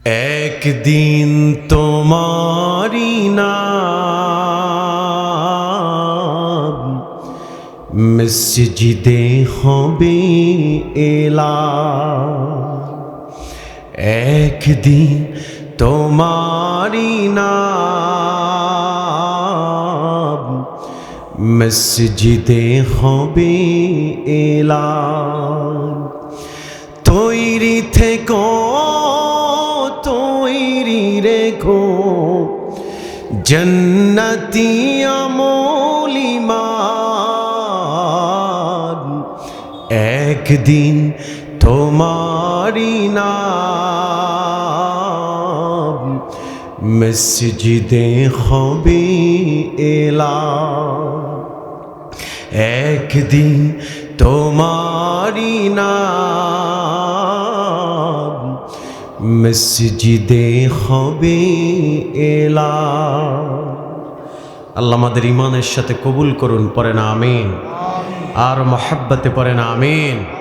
একদিন তোমারি নাম মসজিদে হবে এলান। একদিন তোমারি নাম মসজিদে হবে এলান। তৈরি থেকো তৈরি রেখো জন্নতি আমল ঈমান। একদিন তোমারি নাম মসজিদে হবে এলান। একদিন তোমারি নাম মসজিদে হবে এলান। আল্লাহ আমাদের ইমানের সাথে কবুল করুন, পড়েন আমিন। আর মহব্বতে পড়েন আমিন।